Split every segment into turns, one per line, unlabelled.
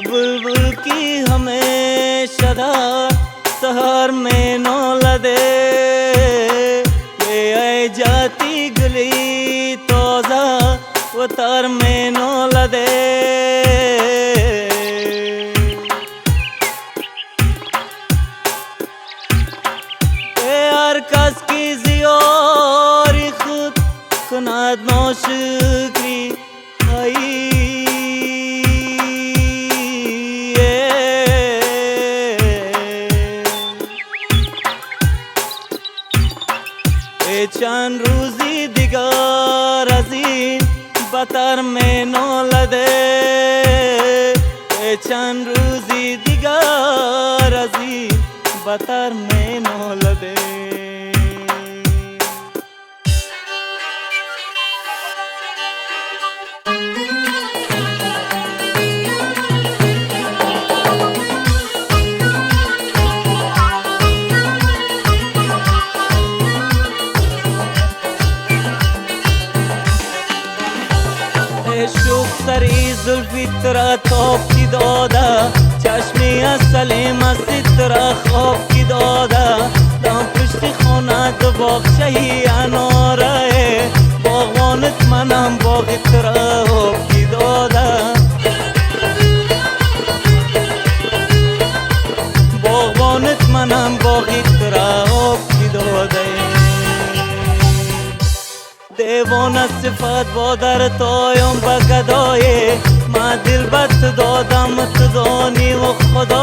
बुलबुल की हमेशा सहर में नौलदे ये आए जाती गली तोजा उतर में नौलदे हर कस की जियोरी खुद कुनाद नौशुक्री आई चंद रोजी दिगार अजीम बतर में नौलदे चंद रोजी दिगार अजीम बतर में नौलदे शुक सरी जुल्फी तेरा तोप की दोदा चश्मे सलीम सितरा खौफ की दोदा दाम पुष्टि खोना तो बख्शही अनोरे बागवानत मनम बाग तेरा होप की दोदा बागवानत मनम बाग तेरा होप की दोदा देवोना सिफात बोदर तोयम बगदोये माँ दिल बत दो दमत दोनी वो खुदा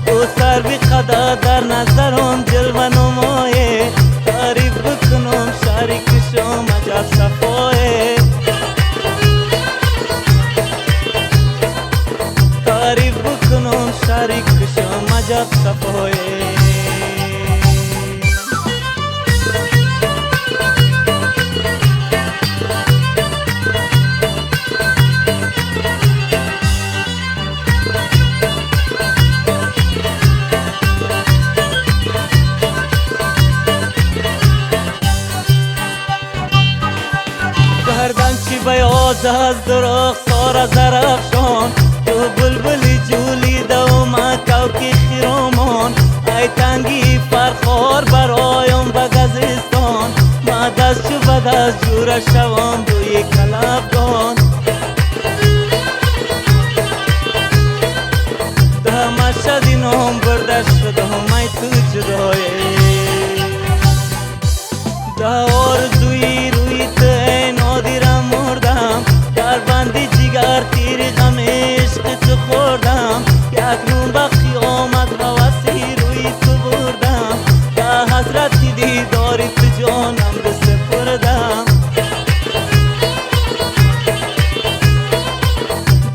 तो सर भी खदा दर नजरों जलवनों मोये तारीफ बकनों शारिक शो मजा सफोये तारीफ बकनों शारिक शो मजा सफोये بیاز از درخت سار زرفشان تو بلبلی جولی دوما کوکی خیرامان ای تنگی فرخار برایم بگزستان ما دست چو بدست جور شوام بوی کلبگان ده مشهدی نام برده شدم ای تو جدایه ده آرزوی روی ته نادیرم مردم در بندی جگر تیر غم عشق تو خوردم یک نون با قیامت هوسی روی تو بردم ده حسرتی دیداری تو جانم بسپردم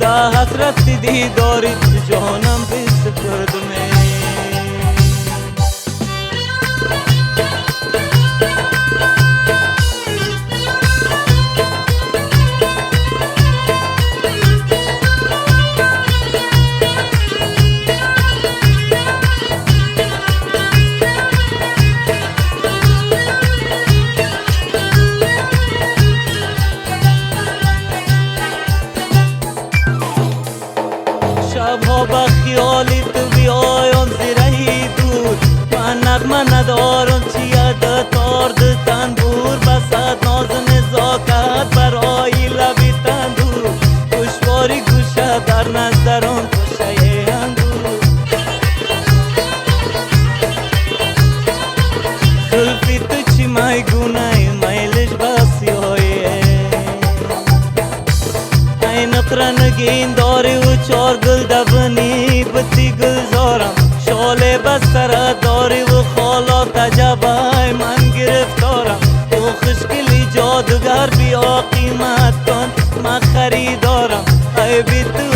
ده حسرتی دیداری تو جانم بسپردم شبها با خیالی تو بیایم زیرهی دور من نغمه ندارم چی یاد تارد تنبور بسد ناز نزاکت برای لبی تندور دشواری گوشه در نظرم خوشه اندور زلفی تو چی میگونه میلش بسی هایه نقرنگین داری و چار گل دبنی بطی گلزارم شاله بستر داری و خالا تجبای من گرفتارم تو خشکلی جادوگر بیا قیمت کن من خریدارم ای بی تو